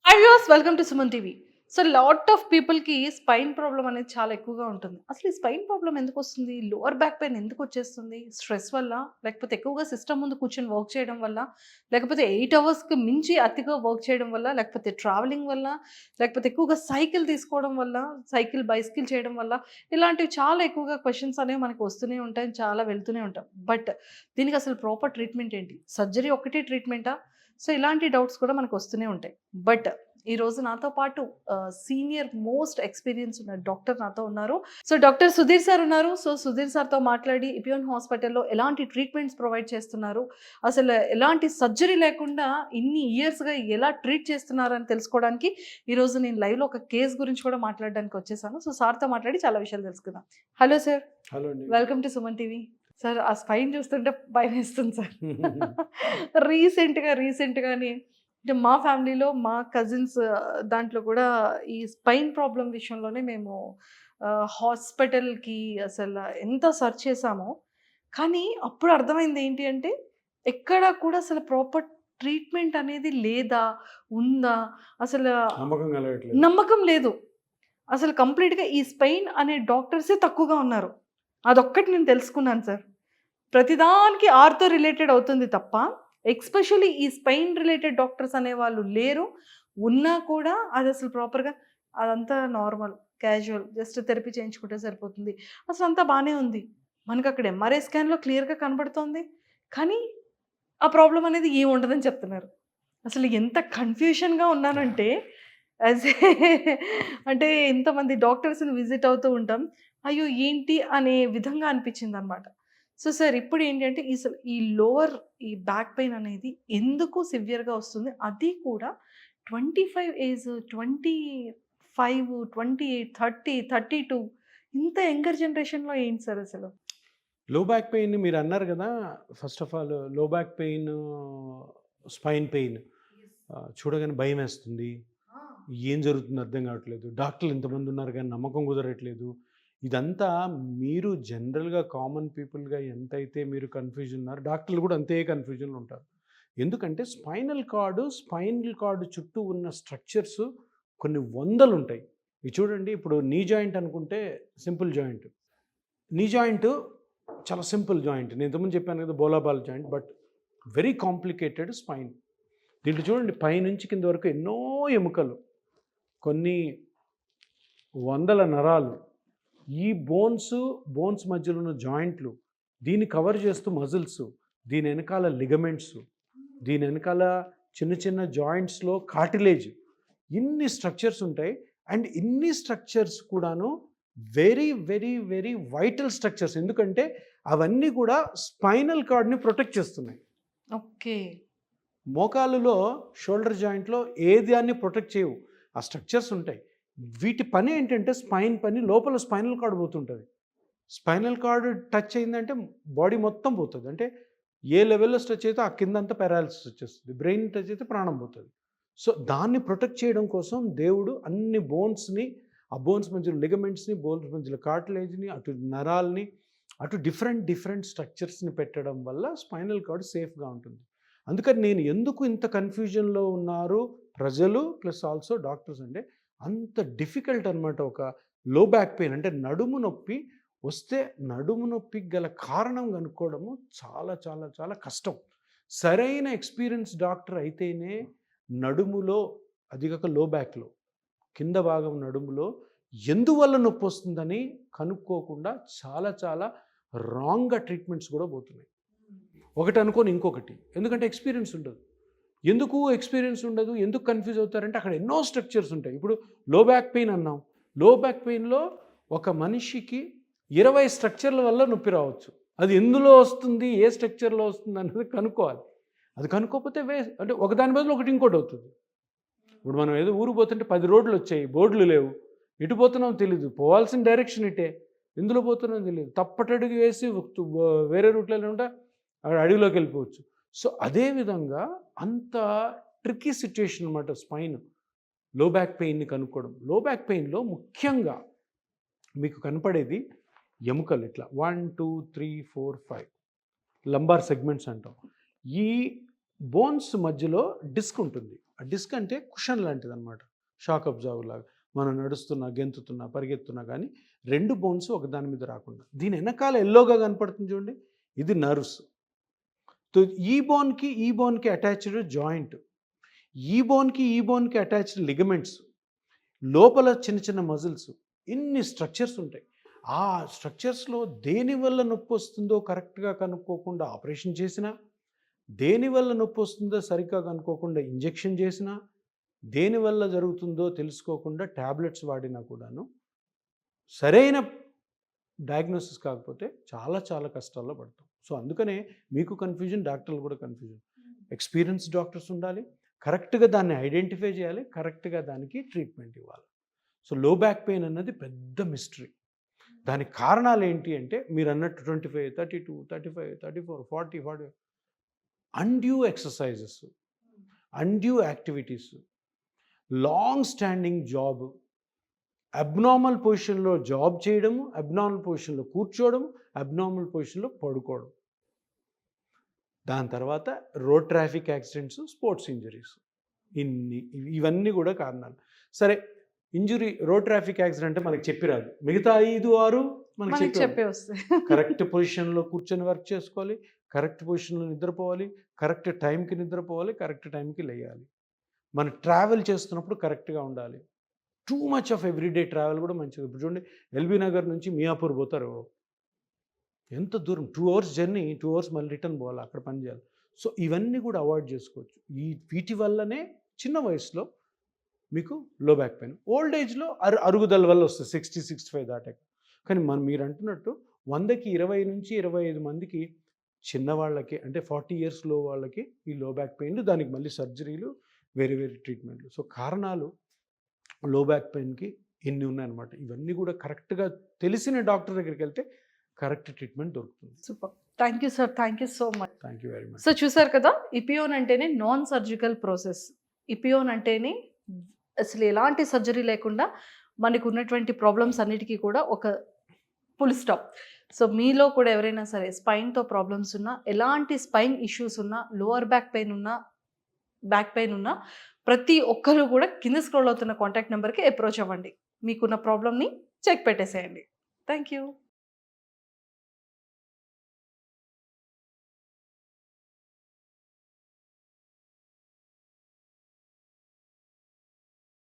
Hi viewers, welcome to Suman TV. So lot of పీపుల్‌కి spine problem అనేది చాలా ఎక్కువగా ఉంటుంది. అసలు ఈ స్పైన్ ప్రాబ్లమ్ ఎందుకొస్తుంది? లోవర్ బ్యాక్ పెయిన్ ఎందుకొచ్చేస్తుంది? స్ట్రెస్ వల్ల? లేకపోతే ఎక్కువగా సిస్టమ్ ముందు కూర్చొని వర్క్ చేయడం వల్ల? లేకపోతే 8 అవర్స్‌కి మించి అతిగా వర్క్ చేయడం వల్ల? లేకపోతే ట్రావెలింగ్ వల్ల? లేకపోతే ఎక్కువగా సైకిల్ తీసుకోవడం వల్ల? బైసికిల్ చేయడం వల్ల? ఇలాంటివి చాలా ఎక్కువగా క్వెషన్స్ అనేవి మనకు వస్తూనే ఉంటాయి. చాలా వెళ్తూనే ఉంటాం. బట్ దీనికి అసలు ప్రాపర్ ట్రీట్మెంట్ ఏంటి? సర్జరీ ఒక్కటే ట్రీట్మెంటా? సో ఇలాంటి డౌట్స్ కూడా మనకు వస్తూనే ఉంటాయి. బట్ ఈరోజు నాతో పాటు సీనియర్ మోస్ట్ ఎక్స్‌పీరియన్స్ ఉన్న డాక్టర్ నాతో ఉన్నారు. సో, డాక్టర్ సుధీర్ సార్ ఉన్నారు. సో, సుధీర్ సార్‌తో మాట్లాడి ఇపియోన్ హాస్పిటల్‌లో ఎలాంటి ట్రీట్మెంట్స్ ప్రొవైడ్ చేస్తున్నారు? అసలు ఎలాంటి సర్జరీ లేకుండా ఇన్ని ఇయర్స్‌గా ఎలా ట్రీట్ చేస్తున్నారని తెలుసుకోవడానికి ఈరోజు నేను లైవ్‌లో ఒక కేస్ గురించి కూడా మాట్లాడడానికి వచ్చేసాను. సో, సార్‌తో మాట్లాడి చాలా విషయాలు తెలుసుకుందాం. Hello sir. హలో అండి. Welcome to Suman TV. Sir, ఆ స్పైన్ చూస్తుంటే భయమేస్తుంది సార్. రీసెంట్‌గానే అంటే మా ఫ్యామిలీలో మా కజిన్స్ దాంట్లో కూడా ఈ స్పైన్ ప్రాబ్లమ్ విషయంలోనే మేము హాస్పిటల్‌కి అసలు ఎంత సెర్చ్ చేసామో, కానీ అప్పుడు అర్థమైంది ఏంటి అంటే, ఎక్కడ కూడా అసలు ప్రాపర్ ట్రీట్మెంట్ అనేది లేదా? ఉందా? అసలు నమ్మకం కలగట్లేదు. నమ్మకం లేదు. అసలు కంప్లీట్‌గా ఈ స్పెయిన్ అనే డాక్టర్సే తక్కువగా ఉన్నారు. అదొక్కటి నేను తెలుసుకున్నాను సార్. ప్రతిదానికి ఆర్థో రిలేటెడ్ అవుతుంది తప్ప, ఎస్పెషల్లీ ఈ స్పెయిన్ రిలేటెడ్ డాక్టర్స్ అనేవాళ్ళు లేరు. ఉన్నా కూడా అదసలు ప్రాపర్‌గా అదంతా నార్మల్, క్యాజువల్ జస్ట్ థెరపీ చేయించుకుంటే సరిపోతుంది. అసలంతా బానే ఉంది. మనకక్కడ ఎంఆర్ఐ స్కాన్‌లో క్లియర్‌గా కనబడుతోంది. కానీ ఆ ప్రాబ్లమ్ అనేది ఏమి ఉండదని చెప్తున్నారు. అసలు ఎంత కన్‌ఫ్యూషన్‌గా ఉన్నానంటే యాస్ ఏ అంటే ఇంతమంది డాక్టర్స్‌ని విజిట్ అవుతూ ఉంటాం. అయ్యో! ఏంటి అనే విధంగా అనిపించిందనమాట. సో, సార్ ఇప్పుడు ఏంటి అంటే ఈ లోవర్ ఈ బ్యాక్ పెయిన్ అనేది ఎందుకు సివియర్‌గా వస్తుంది? అది కూడా 25 ఏజ్, 25, 28, 30, 32 ఇంత యంగర్ జనరేషన్‌లో ఏంటి సార్ అసలు? లో బ్యాక్ పెయిన్ మీరన్నారు గదా! ఫస్ట్ ఆఫ్ ఆల్ లో బ్యాక్ పెయిన్, స్పైన్ పెయిన్ చూడగానే భయమేస్తుంది. ఆ! ఏం జరుగుతుందో అర్థం కావట్లేదు. డాక్టర్లు ఇంతమంది ఉన్నారు గానీ నమ్మకం కుదరట్లేదు. ఇదంతా మీరు జనరల్‌గా కామన్ పీపుల్‌గా ఎంతైతే మీరు కన్‌ఫ్యూజన్ ఉన్నారో డాక్టర్లు కూడా అంతే కన్‌ఫ్యూజన్‌లో ఉంటారు. ఎందుకంటే స్పైనల్ కార్డ్ చుట్టూ ఉన్న స్ట్రక్చర్స్ కొన్ని వందలుంటాయి. ఇవి చూడండి, ఇప్పుడు నీ జాయింట్ అనుకుంటే సింపుల్ జాయింట్. నీ జాయింట్ చాలా సింపుల్ జాయింట్. నేను ఇంతకుముందు చెప్పాను కదా! బోలాబాల్ joint. But very complicated spine. దీంట్లో చూడండి, పైనుంచి కింద వరకు ఎన్నో ఎముకలు, కొన్ని వందల నరాలు, ఈ బోన్స్ మధ్యలో ఉన్న జాయింట్లు, దీన్ని కవర్ చేస్తూ మజిల్స్, దీని వెనకాల లిగమెంట్స్, దీని వెనకాల చిన్న చిన్న జాయింట్స్లో కార్టిలేజ్, ఇన్ని స్ట్రక్చర్స్ ఉంటాయి. అండ్ ఇన్ని స్ట్రక్చర్స్ కూడాను very very very vital structures. ఎందుకంటే అవన్నీ కూడా స్పైనల్ కార్డ్ని ప్రొటెక్ట్ చేస్తున్నాయి. ఓకే. మోకాలులో, షోల్డర్ జాయింట్లో ఏదాన్ని ప్రొటెక్ట్ చేయవు. ఆ స్ట్రక్చర్స్ ఉంటాయి. వీటి పని ఏంటంటే స్పైన్ పని, లోపల స్పైనల్ కార్డ్ పోతుంటుంది. స్పైనల్ కార్డ్ టచ్ అయిందంటే బాడీ మొత్తం పోతుంది. అంటే ఏ లెవెల్‌లో స్ట్రెచ్ అయితే ఆ కిందంతా పారాలిసిస్ వచ్చేస్తుంది. బ్రెయిన్ టచ్ అయితే ప్రాణం పోతుంది. సో, దాన్ని ప్రొటెక్ట్ చేయడం కోసం దేవుడు అన్ని బోన్స్‌ని, ఆ బోన్స్ మధ్యలో లిగమెంట్స్‌ని, బోన్స్ మధ్యలో కార్టిలేజ్‌ని, అటు నరాల్ని, అటు డిఫరెంట్ స్ట్రక్చర్స్‌ని పెట్టడం వల్ల స్పైనల్ కార్డ్ సేఫ్‌గా ఉంటుంది. అందుకని నేను ఎందుకు ఇంత కన్‌ఫ్యూజన్‌లో ఉన్నారు ప్రజలు ప్లస్ ఆల్సో డాక్టర్స్ అంటే, అంత డిఫికల్ట్ అనమాట. ఒక లో బ్యాక్ పెయిన్ అంటే నడుము నొప్పి వస్తే, నడుము నొప్పికి గల కారణం కనుక్కోవడము చాలా చాలా చాలా కష్టం. సరైన ఎక్స్‌పీరియన్స్ డాక్టర్ అయితేనే నడుములో, అది కాక లో బ్యాక్‌లో, కింద భాగం నడుములో ఎందువల్ల నొప్పొస్తుందని కనుక్కోకుండా చాలా చాలా రాంగ్‌గా ట్రీట్మెంట్స్ కూడా పోతున్నాయి. ఒకటి అనుకోని ఇంకొకటి. ఎందుకంటే ఎక్స్‌పీరియన్స్ ఉండదు. ఎందుకు ఎక్స్‌పీరియన్స్ ఉండదు? ఎందుకు కన్‌ఫ్యూజ్ అవుతారంటే అక్కడ ఎన్నో స్ట్రక్చర్స్ ఉంటాయి. ఇప్పుడు లో బ్యాక్ పెయిన్ అన్నాం. లో బ్యాక్ పెయిన్‌లో ఒక మనిషికి 20 స్ట్రక్చర్ల వల్ల నొప్పి రావచ్చు. అది ఎందులో వస్తుంది? ఏ స్ట్రక్చర్‌లో వస్తుంది అన్నది కనుక్కోవాలి. అది కనుక్కోకపోతే అంటే ఒకదాని బదులు ఒకటి ఇంకోటి అవుతుంది. ఇప్పుడు మనం ఏదో ఊరు పోతుంటే 10 రోడ్లు వచ్చాయి, బోర్డులు లేవు. ఎటు పోతున్నామో తెలీదు. పోవాల్సిన డైరెక్షన్ ఇటే. ఎందులో పోతున్నామో తెలీదు. తప్పటడుగు వేసి వేరే రూట్‌లో ఉంటే అడవిలోకి వెళ్ళిపోవచ్చు. సో, అదే విధంగా అంత ట్రిక్కీ సిట్యుయేషన్ అనమాట స్పైన్. లో బ్యాక్ పెయిన్‌ని కనుక్కోవడం. లో బ్యాక్ పెయిన్‌లో ముఖ్యంగా మీకు కనపడేది ఎముకలు ఇట్లా 1, 2, 3, 4, 5 లంబార్ సెగ్మెంట్స్ అంటాం. ఈ బోన్స్ మధ్యలో డిస్క్ ఉంటుంది. ఆ డిస్క్ అంటే కుషన్ లాంటిది అనమాట. షాక్ అబ్జర్వర్ లాగా. మనం నడుస్తున్నా, గెంతుతున్నా, పరిగెత్తున్నా కానీ 2 బోన్స్ ఒకదాని మీద రాకుండా. దీని వెనకాల ఎల్లోగా కనపడుతుంది చూడండి, ఇది నర్వ్స్. ఈ బోన్కి అటాచ్డ్ జాయింట్, ఈ బోన్కి అటాచ్డ్ లిగమెంట్స్, లోపల చిన్న చిన్న మజిల్స్, ఇన్ని స్ట్రక్చర్స్ ఉంటాయి. ఆ స్ట్రక్చర్స్లో దేని వల్ల నొప్పి వస్తుందో కరెక్ట్గా కనుక్కోకుండా ఆపరేషన్ చేసినా, దేనివల్ల నొప్పి వస్తుందో సరిగ్గా కనుక్కోకుండా ఇంజెక్షన్ చేసినా, దేనివల్ల జరుగుతుందో తెలుసుకోకుండా ట్యాబ్లెట్స్ వాడినా కూడాను సరైన డయాగ్నోసిస్ కాకపోతే చాలా చాలా కష్టాల్లో పడతాం. సో అందుకనే మీకు కన్ఫ్యూజన్, డాక్టర్లు కూడా కన్ఫ్యూజన్. ఎక్స్పీరియన్స్ డాక్టర్స్ ఉండాలి, కరెక్ట్గా దాన్ని ఐడెంటిఫై చేయాలి, కరెక్ట్గా దానికి ట్రీట్మెంట్ ఇవ్వాలి. సో లో బ్యాక్ పెయిన్ అన్నది పెద్ద మిస్టరీ. దానికి కారణాలు ఏంటి అంటే మీరు అన్నట్టు 25, 32, 35, 34, 40, 40 undue exercises, undue activities, long standing job, abnormal పొజిషన్లో జాబ్ చేయడము, అబ్నార్మల్ పొజిషన్లో కూర్చోవడం, అబ్నార్మల్ పొజిషన్లో పడుకోవడం, దాని తర్వాత road traffic accidents, sports injuries, ఇవన్నీ కూడా కారణాలు. సరే, ఇంజురీ రోడ్ ట్రాఫిక్ యాక్సిడెంట్ మనకి చెప్పి రాదు, మిగతా 5, 6 మనకి చెప్పే వస్తాయి. కరెక్ట్ పొజిషన్లో కూర్చొని వర్క్ చేసుకోవాలి, కరెక్ట్ పొజిషన్లో నిద్రపోవాలి, కరెక్ట్ టైంకి నిద్రపోవాలి, కరెక్ట్ టైంకి లేయాలి. మనం ట్రావెల్ చేస్తున్నప్పుడు కరెక్ట్గా ఉండాలి. Too much of everyday travel కూడా మంచిది. ఇప్పుడు చూడండి, ఎల్బీ నగర్ నుంచి మియాపూర్ పోతారు, ఎంత దూరం, 2 hours జర్నీ, 2 hours మళ్ళీ రిటర్న్ పోవాలి, అక్కడ పని చేయాలి. సో ఇవన్నీ కూడా అవాయిడ్ చేసుకోవచ్చు. వీటి వల్లనే చిన్న వయసులో మీకు లో బ్యాక్ పెయిన్, ఓల్డ్ ఏజ్లో అరుగుదల వల్ల వస్తుంది 60, 65 దాటాక. కానీ మీరు అంటున్నట్టు 100కి 20 నుంచి 25 మందికి చిన్నవాళ్ళకి, అంటే 40 years లో వాళ్ళకి ఈ లో బ్యాక్ పెయిన్, దానికి మళ్ళీ సర్జరీలు, వేరే వేరే ట్రీట్మెంట్లు. సో కారణాలు లో బ్యాక్ పెయిన్కి ఇన్ని ఉన్నాయన్నమాట. ఇవన్నీ కూడా కరెక్ట్గా తెలిసిన డాక్టర్ దగ్గరికి వెళ్తే కరెక్ట్ ట్రీట్మెంట్ దొరుకుతుంది. Super, thank you sir, thank you so much. Thank you very much. So చూసారు కదా, ఇపియోన్ అంటేనే నాన్ సర్జికల్ ప్రాసెస్. ఇపియోన్ అంటేనే అసలు ఎలాంటి సర్జరీ లేకుండా మనకు ఉన్నటువంటి ప్రాబ్లమ్స్ అన్నిటికీ కూడా ఒక ఫుల్ స్టాప్. సో మీలో కూడా ఎవరైనా సరే స్పైన్తో ప్రాబ్లమ్స్ ఉన్నా, ఎలాంటి స్పైన్ ఇష్యూస్ ఉన్నా, లోవర్ బ్యాక్ పెయిన్ ఉన్నా ప్రతి ఒక్కరు కూడా కింద స్క్రోల్ అవుతున్న కాంటాక్ట్ నెంబర్కి అప్రోచ్ అవ్వండి. మీకున్న ప్రాబ్లమ్ని చెక్ పెట్టేసేయండి. Thank you.